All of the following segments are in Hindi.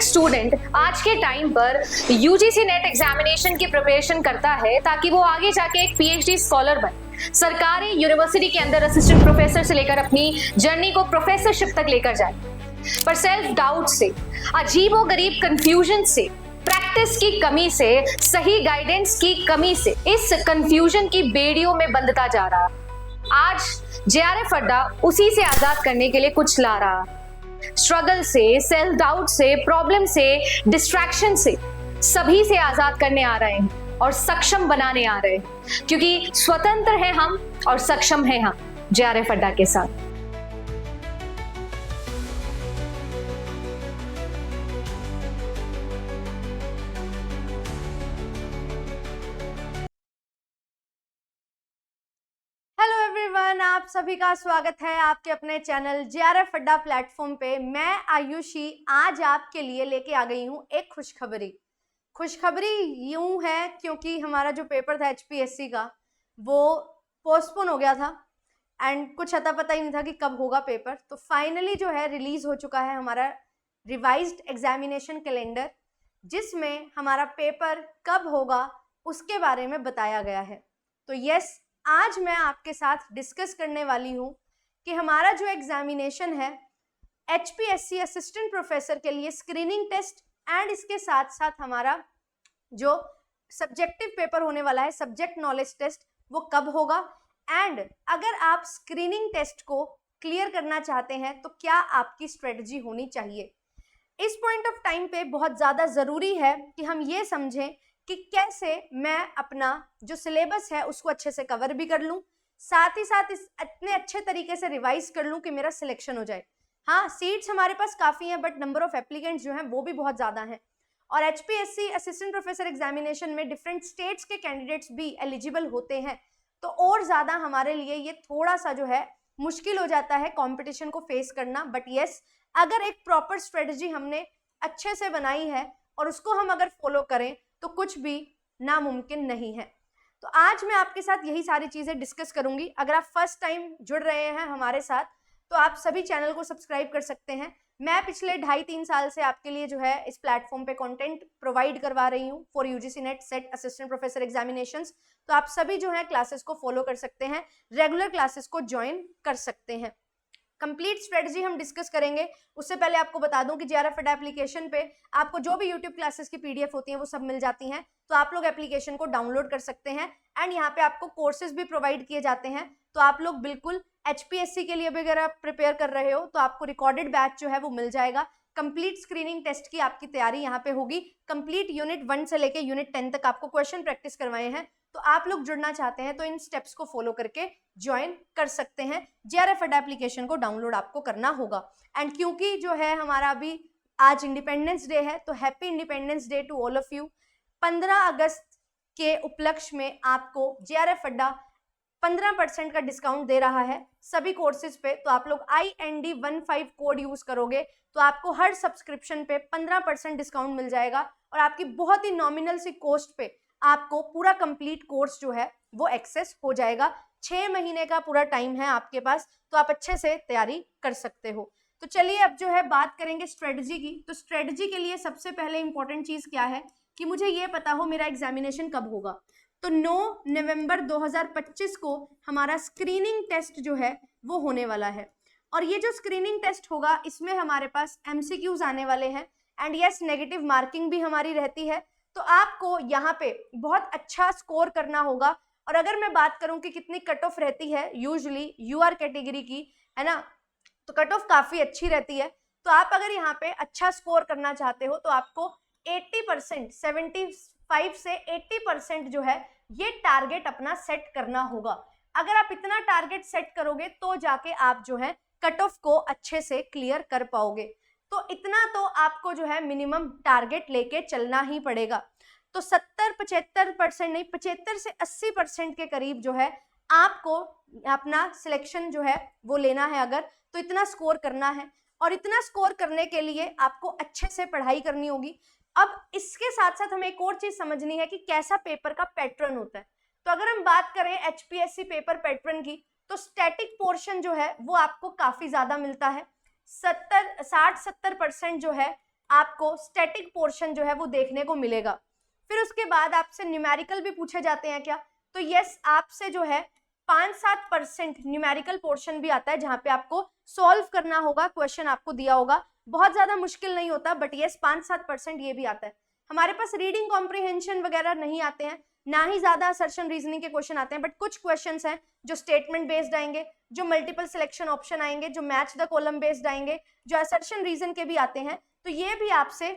एक स्टूडेंट आज के टाइम पर यूजीसी नेट एग्जामिनेशन की प्रिपरेशन करता है ताकि वो आगे जाके एक पीएचडी स्कॉलर बने, सरकारी यूनिवर्सिटी के अंदर असिस्टेंट प्रोफेसर से लेकर अपनी जर्नी को प्रोफेसरशिप तक लेकर जाए। पर सेल्फ डाउट से, अजीबोगरीब कंफ्यूजन से, प्रैक्टिस की कमी से, सही गाइडेंस की कमी से इस कंफ्यूजन की बेड़ियों में बंधता जा रहा। आज जेआरएफ अड्डा उसी से आजाद करने के लिए कुछ ला रहा। स्ट्रगल से, सेल्फ डाउट से, प्रॉब्लम से, डिस्ट्रैक्शन से, सभी से आजाद करने आ रहे हैं और सक्षम बनाने आ रहे हैं, क्योंकि स्वतंत्र हैं हम और सक्षम हैं हम जेआरएफ अड्डा के साथ। हेलो एवरीवन, आप सभी का स्वागत है आपके अपने चैनल जेआरएफ अड्डा प्लेटफॉर्म पे। मैं आयुषी आज आपके लिए लेके आ गई हूँ एक खुशखबरी। खुशखबरी यूं है क्योंकि हमारा जो पेपर था एचपीएससी का वो पोस्टपोन हो गया था एंड कुछ अता पता ही नहीं था कि कब होगा पेपर। तो फाइनली जो है रिलीज हो चुका है हमारा रिवाइज्ड एग्जामिनेशन कैलेंडर, जिसमें हमारा पेपर कब होगा उसके बारे में बताया गया है। तो यस, आज मैं आपके साथ डिस्कस करने वाली हूँ कि हमारा जो एग्जामिनेशन है एचपीएससी असिस्टेंट प्रोफेसर के लिए स्क्रीनिंग टेस्ट एंड इसके साथ साथ हमारा जो सब्जेक्टिव पेपर होने वाला है सब्जेक्ट नॉलेज टेस्ट, वो कब होगा। एंड अगर आप स्क्रीनिंग टेस्ट को क्लियर करना चाहते हैं तो क्या आपकी स्ट्रेटजी होनी चाहिए। इस पॉइंट ऑफ टाइम पे बहुत ज़्यादा ज़रूरी है कि हम ये समझें कि कैसे मैं अपना जो सिलेबस है उसको अच्छे से कवर भी कर लूं, साथ ही साथ इस इतने अच्छे तरीके से रिवाइज कर लूं कि मेरा सिलेक्शन हो जाए। हाँ, सीट्स हमारे पास काफ़ी हैं बट नंबर ऑफ एप्लीकेंट्स जो हैं वो भी बहुत ज़्यादा हैं। और एचपीएससी असिस्टेंट प्रोफेसर एग्जामिनेशन में डिफरेंट स्टेट्स के कैंडिडेट्स भी एलिजिबल होते हैं, तो और ज़्यादा हमारे लिए ये थोड़ा सा जो है मुश्किल हो जाता है कॉम्पिटिशन को फेस करना। बट येस, अगर एक प्रॉपर स्ट्रेटजी हमने अच्छे से बनाई है और उसको हम अगर फॉलो करें तो कुछ भी नामुमकिन नहीं है। तो आज मैं आपके साथ यही सारी चीज़ें डिस्कस करूंगी। अगर आप फर्स्ट टाइम जुड़ रहे हैं हमारे साथ तो आप सभी चैनल को सब्सक्राइब कर सकते हैं। मैं पिछले 2.5-3 साल से आपके लिए जो है इस प्लेटफॉर्म पे कंटेंट प्रोवाइड करवा रही हूँ for UGC net set assistant professor examinations. तो आप सभी जो है क्लासेस को फॉलो कर सकते हैं, रेगुलर क्लासेस को ज्वाइन कर सकते हैं। कंप्लीट स्ट्रेटजी हम डिस्कस करेंगे। उससे पहले आपको बता दूं कि जेआरएफ अड्डा एप्लीकेशन पे आपको जो भी यूट्यूब क्लासेस की पीडीएफ होती हैं वो सब मिल जाती हैं, तो आप लोग एप्लीकेशन को डाउनलोड कर सकते हैं। एंड यहाँ पे आपको कोर्सेज भी प्रोवाइड किए जाते हैं, तो आप लोग बिल्कुल एचपीएससी के लिए भी अगर आप प्रिपेयर कर रहे हो तो आपको रिकॉर्डेड बैच जो है वो मिल जाएगा। कंप्लीट स्क्रीनिंग टेस्ट की आपकी तैयारी यहाँ पे होगी। कंप्लीट यूनिट 1 से लेके यूनिट 10 तक आपको क्वेश्चन प्रैक्टिस करवाए हैं। तो आप लोग जुड़ना चाहते हैं तो इन स्टेप्स को फॉलो करके ज्वाइन कर सकते हैं। जेआरएफ अड्डा एप्लीकेशन को डाउनलोड आपको करना होगा। एंड क्योंकि जो है हमारा अभी आज इंडिपेंडेंस डे है, तो happy independence day to all of you. 15 अगस्त के उपलक्ष्य में आपको जेआरएफ अड्डा 15% का डिस्काउंट दे रहा है सभी कोर्सेज पे। तो आप लोग IND15 कोड यूज करोगे तो आपको हर सब्सक्रिप्शन पे 15% डिस्काउंट मिल जाएगा और आपकी बहुत ही नॉमिनल सी कॉस्ट पे आपको पूरा कंप्लीट कोर्स जो है वो एक्सेस हो जाएगा। 6 महीने का पूरा टाइम है आपके पास, तो आप अच्छे से तैयारी कर सकते हो। तो चलिए अब जो है बात करेंगे स्ट्रेटजी की। तो स्ट्रेटजी के लिए सबसे पहले इंपॉर्टेंट चीज़ क्या है कि मुझे ये पता हो मेरा एग्जामिनेशन कब होगा। तो 9 नवंबर 2025 को हमारा स्क्रीनिंग टेस्ट जो है वो होने वाला है। और ये जो स्क्रीनिंग टेस्ट होगा इसमें हमारे पास MCQs आने वाले हैं एंड यस, नेगेटिव मार्किंग भी हमारी रहती है। तो आपको यहाँ पे बहुत अच्छा स्कोर करना होगा। और अगर मैं बात करूं कि कितनी कट ऑफ रहती है यूजुअली यूआर कैटेगरी की, है ना, तो कट ऑफ काफ़ी अच्छी रहती है। तो आप अगर यहाँ पे अच्छा स्कोर करना चाहते हो तो आपको 80%, 75 से 80% जो है ये टारगेट अपना सेट करना होगा। अगर आप इतना टारगेट सेट करोगे तो जाके आप जो है कट ऑफ को अच्छे से क्लियर कर पाओगे। तो इतना तो आपको जो है मिनिमम टारगेट लेके चलना ही पड़ेगा। तो 70-75% नहीं, 75 से 80% के करीब जो है आपको अपना सिलेक्शन जो है वो लेना है। अगर तो इतना स्कोर करना है और इतना स्कोर करने के लिए आपको अच्छे से पढ़ाई करनी होगी। अब इसके साथ साथ हमें एक और चीज समझनी है कि कैसा पेपर का पैटर्न होता है। तो अगर हम बात करें एचपीएससी पेपर पैटर्न की, तो स्टैटिक पोर्शन जो है वो आपको काफी ज्यादा मिलता है। 60-70% जो है आपको स्टैटिक पोर्शन जो है वो देखने को मिलेगा। फिर उसके बाद आपसे न्यूमेरिकल भी पूछे जाते हैं क्या, तो यस, आपसे जो है 5-7% न्यूमेरिकल पोर्शन भी आता है जहां पे आपको सॉल्व करना होगा, क्वेश्चन आपको दिया होगा, बहुत ज्यादा मुश्किल नहीं होता, बट यस 5-7% ये भी आता है। हमारे पास रीडिंग कॉम्प्रिहेंशन वगैरह नहीं आते हैं, ना ही ज्यादा असर्शन रीजनिंग के क्वेश्चन आते हैं, बट कुछ क्वेश्चंस हैं जो स्टेटमेंट बेस्ड आएंगे, जो मल्टीपल सिलेक्शन ऑप्शन आएंगे, जो मैच द कॉलम बेस्ड आएंगे, जो असर्शन रीजन के भी आते हैं, तो ये भी आपसे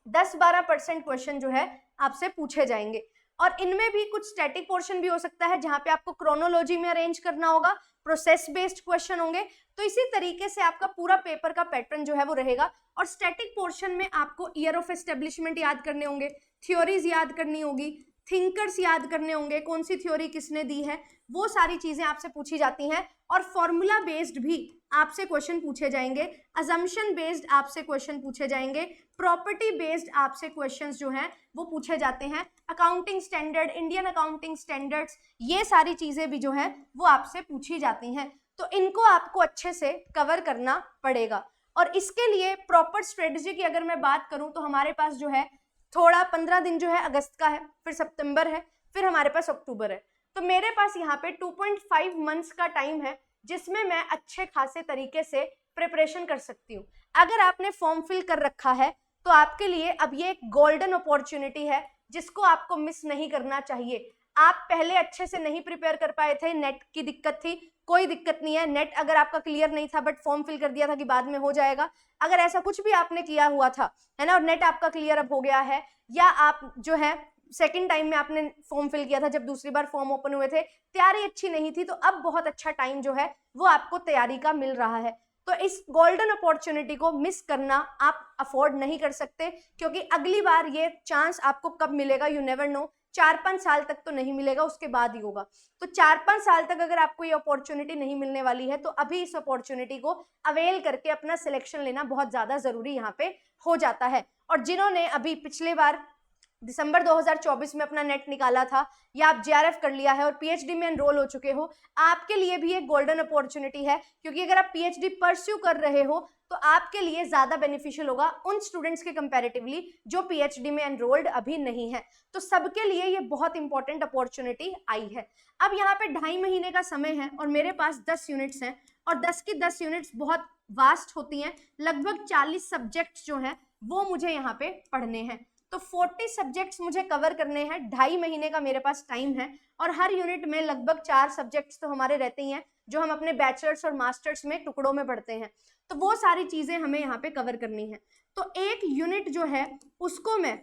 10-12% क्वेश्चन जो है आपसे पूछे जाएंगे। और इनमें भी कुछ स्टैटिक पोर्शन भी हो सकता है जहां पे आपको क्रोनोलॉजी में अरेंज करना होगा, प्रोसेस बेस्ड क्वेश्चन होंगे। तो इसी तरीके से आपका पूरा पेपर का पैटर्न जो है वो रहेगा। और स्टैटिक पोर्शन में आपको ईयर ऑफ एस्टेब्लिशमेंट याद करने होंगे, थ्योरीज याद करनी होगी, थिंकर्स याद करने होंगे, कौन सी थ्योरी किसने दी है, वो सारी चीजें आपसे पूछी जाती हैं। और फॉर्मूला बेस्ड भी आपसे क्वेश्चन पूछे जाएंगे, अजम्पशन बेस्ड आपसे क्वेश्चन पूछे जाएंगे, प्रॉपर्टी बेस्ड आपसे क्वेश्चंस जो हैं वो पूछे जाते हैं, accounting standard, Indian accounting standards, ये सारी चीजें भी जो है वो आपसे पूछी जाती हैं। तो इनको आपको अच्छे से कवर करना पड़ेगा। और इसके लिए प्रॉपर स्ट्रेटजी की अगर मैं बात करूं तो हमारे पास जो है थोड़ा 15 दिन जो है अगस्त का है, फिर सितंबर है, फिर हमारे पास अक्टूबर है। तो मेरे पास यहाँ पे 2.5 मंथ्स का टाइम है जिसमें मैं अच्छे खासे तरीके से प्रिपरेशन कर सकती हूँ। अगर आपने फॉर्म फिल कर रखा है तो आपके लिए अब ये एक गोल्डन अपॉर्चुनिटी है जिसको आपको मिस नहीं करना चाहिए। आप पहले अच्छे से नहीं प्रिपेयर कर पाए थे, नेट की दिक्कत थी, कोई दिक्कत नहीं है, नेट अगर आपका क्लियर नहीं था बट फॉर्म फिल कर दिया था कि बाद में हो जाएगा, अगर ऐसा कुछ भी आपने किया हुआ था, है ना, और नेट आपका क्लियर अब हो गया है, या आप जो है सेकंड टाइम में आपने फॉर्म फिल किया था जब दूसरी बार फॉर्म ओपन हुए थे, तैयारी अच्छी नहीं थी, तो अब बहुत अच्छा टाइम जो है वो आपको तैयारी का मिल रहा है। तो इस गोल्डन अपॉर्चुनिटी को मिस करना आप अफोर्ड नहीं कर सकते, क्योंकि अगली बार ये चांस आपको कब मिलेगा यू नेवर नो। 4-5 साल तक तो नहीं मिलेगा, उसके बाद ही होगा। तो 4-5 साल तक अगर आपको ये अपॉर्चुनिटी नहीं मिलने वाली है तो अभी इस अपॉर्चुनिटी को अवेल करके अपना सिलेक्शन लेना बहुत ज्यादा जरूरी यहाँ पे हो जाता है। और जिन्होंने अभी पिछले बार दिसंबर 2024 में अपना नेट निकाला था या आप जेआरएफ कर लिया है और पीएचडी में एनरोल हो चुके हो, आपके लिए भी एक गोल्डन अपॉर्चुनिटी है, क्योंकि अगर आप पीएचडी परस्यू कर रहे हो तो आपके लिए ज्यादा बेनिफिशियल होगा उन स्टूडेंट्स के कंपैरेटिवली जो पीएचडी में एनरोल्ड अभी नहीं है। तो सबके लिए ये बहुत इंपॉर्टेंट अपॉर्चुनिटी आई है। अब यहाँ पे 2.5 महीने का समय है और मेरे पास 10 यूनिट्स हैं और 10 की 10 यूनिट्स बहुत वास्ट होती हैं, लगभग 40 सब्जेक्ट्स जो हैं वो मुझे यहाँ पे पढ़ने हैं। तो 40 सब्जेक्ट्स मुझे कवर करने हैं, 2.5 महीने का मेरे पास टाइम है और हर यूनिट में लगभग 4 सब्जेक्ट्स तो हमारे रहते ही हैं जो हम अपने बैचलर्स और मास्टर्स में टुकड़ों में पढ़ते हैं। तो वो सारी चीजें हमें यहाँ पे कवर करनी है। तो एक यूनिट जो है उसको मैं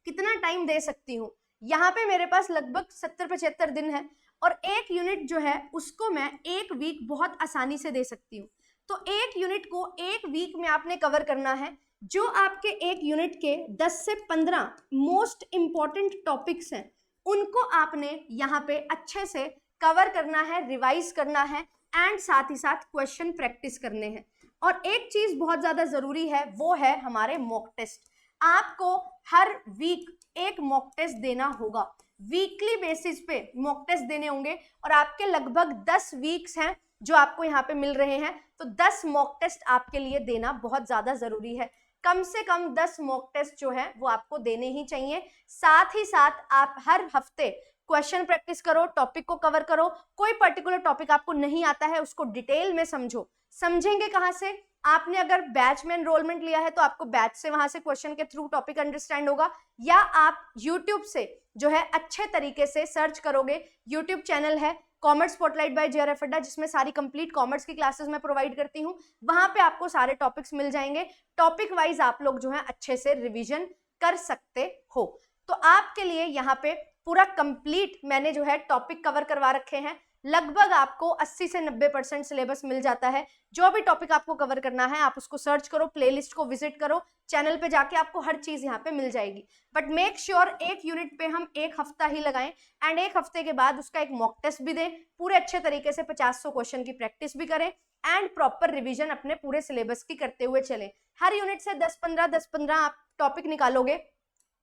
कितना टाइम दे सकती हूँ, यहाँ पे मेरे पास लगभग 70-75 दिन है और एक यूनिट जो है उसको मैं 1 वीक बहुत आसानी से दे सकती हूँ। तो एक यूनिट को 1 वीक में आपने कवर करना है। जो आपके एक यूनिट के 10 से 15 मोस्ट इंपॉर्टेंट टॉपिक्स हैं उनको आपने यहाँ पे अच्छे से कवर करना है, रिवाइज करना है एंड साथ ही साथ क्वेश्चन प्रैक्टिस करने हैं। और एक चीज बहुत ज्यादा जरूरी है, वो है हमारे मॉक टेस्ट। आपको हर वीक एक मॉक टेस्ट देना होगा, वीकली बेसिस पे मॉक टेस्ट देने होंगे और आपके लगभग 10 वीक्स हैं जो आपको यहाँ पे मिल रहे हैं। तो 10 मॉक टेस्ट आपके लिए देना बहुत ज्यादा जरूरी है। कम से कम 10 मॉक टेस्ट जो है वो आपको देने ही चाहिए। साथ ही साथ आप हर हफ्ते क्वेश्चन प्रैक्टिस करो, टॉपिक को कवर करो। कोई पर्टिकुलर टॉपिक आपको नहीं आता है उसको डिटेल में समझो। समझेंगे कहाँ से? आपने अगर बैच में एनरोलमेंट लिया है तो आपको बैच से वहां से क्वेश्चन के थ्रू टॉपिक अंडरस्टैंड होगा, या आप यूट्यूब से जो है अच्छे तरीके से सर्च करोगे। यूट्यूब चैनल है कॉमर्स स्पॉटलाइट बाय जेआरएफ अड्डा, जिसमें सारी कंप्लीट कॉमर्स की क्लासेस मैं प्रोवाइड करती हूँ। वहां पे आपको सारे टॉपिक्स मिल जाएंगे। टॉपिक वाइज आप लोग जो है अच्छे से रिवीजन कर सकते हो। तो आपके लिए यहाँ पे पूरा कंप्लीट मैंने जो है टॉपिक कवर करवा रखे हैं। लगभग आपको 80 से 90% सिलेबस मिल जाता है। जो भी टॉपिक आपको कवर करना है आप उसको सर्च करो, प्लेलिस्ट को विजिट करो, चैनल पे जाके आपको हर चीज यहाँ पे मिल जाएगी। बट मेक श्योर एक यूनिट पे हम 1 हफ्ता ही लगाएं एंड 1 हफ्ते के बाद उसका एक मॉक टेस्ट भी दें, पूरे अच्छे तरीके से 50-100 क्वेश्चन की प्रैक्टिस भी करें एंड प्रॉपर रिविजन अपने पूरे सिलेबस की करते हुए चलें। हर यूनिट से 10-15 आप टॉपिक निकालोगे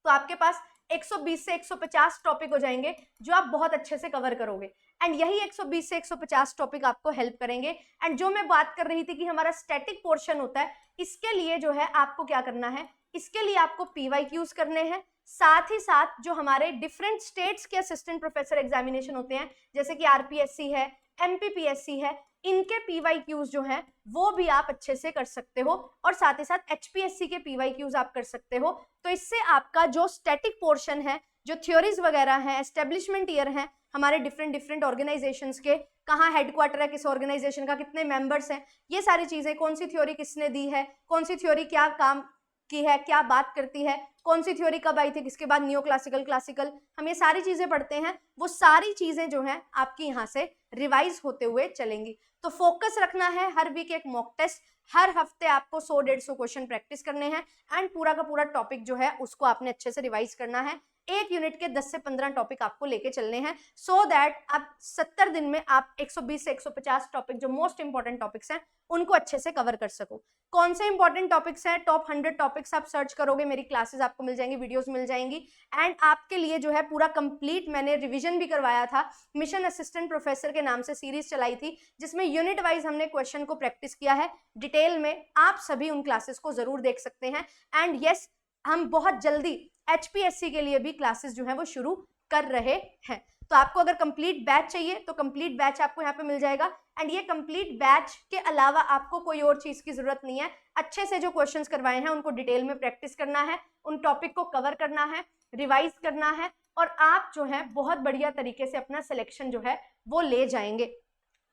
तो आपके पास 120 से 150 टॉपिक हो जाएंगे जो आप बहुत अच्छे से कवर करोगे। एंड यही 120 से 150 टॉपिक आपको हेल्प करेंगे। एंड जो मैं बात कर रही थी कि हमारा स्टैटिक पोर्शन होता है, इसके लिए जो है आपको क्या करना है, इसके लिए आपको PYQs करने हैं। साथ ही साथ जो हमारे डिफरेंट स्टेट्स के असिस्टेंट प्रोफेसर एग्जामिनेशन होते हैं, जैसे कि RPSC है, MPPSC है, इनके PYQs जो हैं वो भी आप अच्छे से कर सकते हो, और साथ ही साथ HPSC के PYQs आप कर सकते हो। तो इससे आपका जो स्टैटिक पोर्शन है, जो थ्योरीज वगैरह हैं, एस्टेब्लिशमेंट ईयर हैं हमारे डिफरेंट ऑर्गेनाइजेशंस के, कहाँ हेडक्वार्टर है किस ऑर्गेनाइजेशन का, कितने मेंबर्स हैं, ये सारी चीजें, कौन सी थ्योरी किसने दी है, कौन सी थ्योरी क्या काम की है, क्या बात करती है, कौन सी थ्योरी कब आई थी, किसके बाद नियो क्लासिकल, क्लासिकल, हम ये सारी चीजें पढ़ते हैं। वो सारी चीजें जो हैं आपकी यहाँ से रिवाइज होते हुए चलेंगी। तो फोकस रखना है, हर वीक एक मॉक टेस्ट, हर हफ्ते आपको 100-150 क्वेश्चन प्रैक्टिस करने हैं, एंड पूरा का पूरा टॉपिक जो है उसको आपने अच्छे से रिवाइज करना है। एक यूनिट के 10 से 15 टॉपिक आपको लेके चलने हैं, सो दैट आप 70 दिन में आप 120 से 150 टॉपिक जो मोस्ट इंपॉर्टेंट टॉपिक्स हैं उनको अच्छे से कवर कर सको। कौन से इंपॉर्टेंट टॉपिक्स हैं, टॉप 100 टॉपिक्स आप सर्च करोगे, मेरी क्लासेस आपको मिल जाएंगी, वीडियोस मिल जाएंगी, एंड आपके लिए जो है पूरा कंप्लीट मैंने रिवीजन भी करवाया था। मिशन असिस्टेंट प्रोफेसर के नाम से सीरीज चलाई थी, जिसमें यूनिट वाइज हमने क्वेश्चन को प्रैक्टिस किया है डिटेल में। आप सभी उन क्लासेस को जरूर देख सकते हैं। एंड यस, हम बहुत जल्दी HPSC के लिए भी क्लासेस जो है वो शुरू कर रहे हैं। तो आपको अगर कंप्लीट बैच चाहिए तो कंप्लीट बैच आपको यहाँ पे मिल जाएगा, एंड ये कंप्लीट बैच के अलावा आपको कोई और चीज की जरूरत नहीं है। अच्छे से जो क्वेश्चंस करवाए हैं उनको डिटेल में प्रैक्टिस करना है, उन टॉपिक को कवर करना है, रिवाइज करना है, और आप जो है बहुत बढ़िया तरीके से अपना सिलेक्शन जो है वो ले जाएंगे।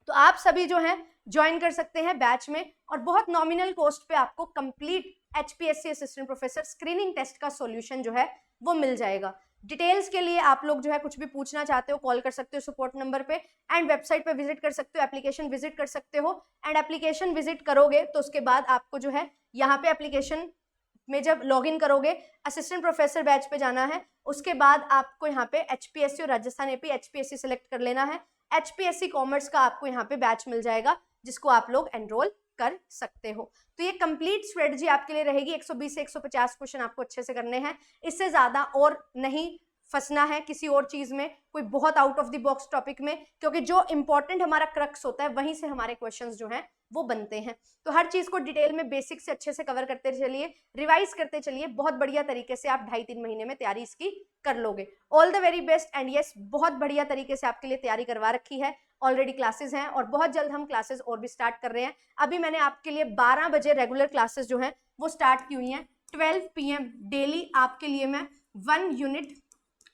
तो आप सभी जो है ज्वाइन कर सकते हैं बैच में, और बहुत नॉमिनल कॉस्ट पे आपको complete HPSC assistant professor screening test का सॉल्यूशन जो है वो मिल जाएगा। डिटेल्स के लिए आप लोग जो है कुछ भी पूछना चाहते हो कॉल कर सकते हो सपोर्ट नंबर पे, एंड वेबसाइट पे विजिट कर सकते हो, एप्लीकेशन विजिट कर सकते हो। एंड एप्लीकेशन विजिट करोगे तो उसके बाद आपको जो है यहाँ पे एप्लीकेशन में जब लॉगिन करोगे असिस्टेंट प्रोफेसर बैच पे जाना है, उसके बाद आपको यहाँ पे HPSC और राजस्थान AP HPSC सेलेक्ट कर लेना है। HPSC कॉमर्स का आपको यहाँ पे बैच मिल जाएगा जिसको आप लोग एनरोल कर सकते हो। तो ये कंप्लीट स्ट्रेटजी आपके लिए रहेगी। 120 से 150 क्वेश्चन आपको अच्छे से करने हैं, इससे ज्यादा और नहीं फंसना है किसी और चीज में, कोई बहुत out of the box topic में, क्योंकि जो इंपॉर्टेंट हमारा क्रक्स होता है वहीं से हमारे क्वेश्चंस जो हैं वो बनते हैं। तो हर चीज को डिटेल में बेसिक से अच्छे से कवर करते चलिए, रिवाइज करते चलिए, बहुत बढ़िया तरीके से आप 2.5-3 महीने में तैयारी इसकी कर लोगे। All the very best. And yes, बहुत बढ़िया तरीके से आपके लिए तैयारी करवा रखी है, ऑलरेडी क्लासेस हैं, और बहुत जल्द हम क्लासेस और भी स्टार्ट कर रहे हैं। अभी मैंने आपके लिए 12 बजे रेगुलर क्लासेस जो हैं वो स्टार्ट की हुई हैं। 12 PM डेली आपके लिए मैं 1 यूनिट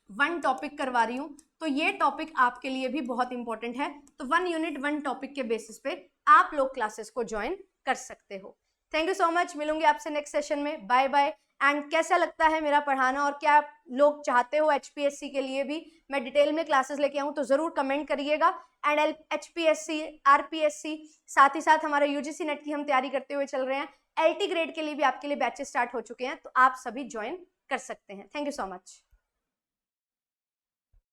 1 टॉपिक करवा रही हूँ, तो ये टॉपिक आपके लिए भी बहुत इंपॉर्टेंट है। तो 1 यूनिट 1 टॉपिक के बेसिस पे आप लोग क्लासेस को ज्वाइन कर सकते हो। थैंक यू सो मच, मिलूंगी आपसे नेक्स्ट सेशन में। Bye bye. एंड कैसा लगता है मेरा पढ़ाना, और क्या आप लोग चाहते हो HPSC के लिए भी मैं डिटेल में क्लासेस लेके आऊँ, तो जरूर कमेंट करिएगा। एंड HPSC RPSC साथ ही साथ हमारा UGC नेट की हम तैयारी करते हुए चल रहे हैं। LT ग्रेड के लिए भी आपके लिए बैचेस स्टार्ट हो चुके हैं, तो आप सभी ज्वाइन कर सकते हैं। Thank you so much.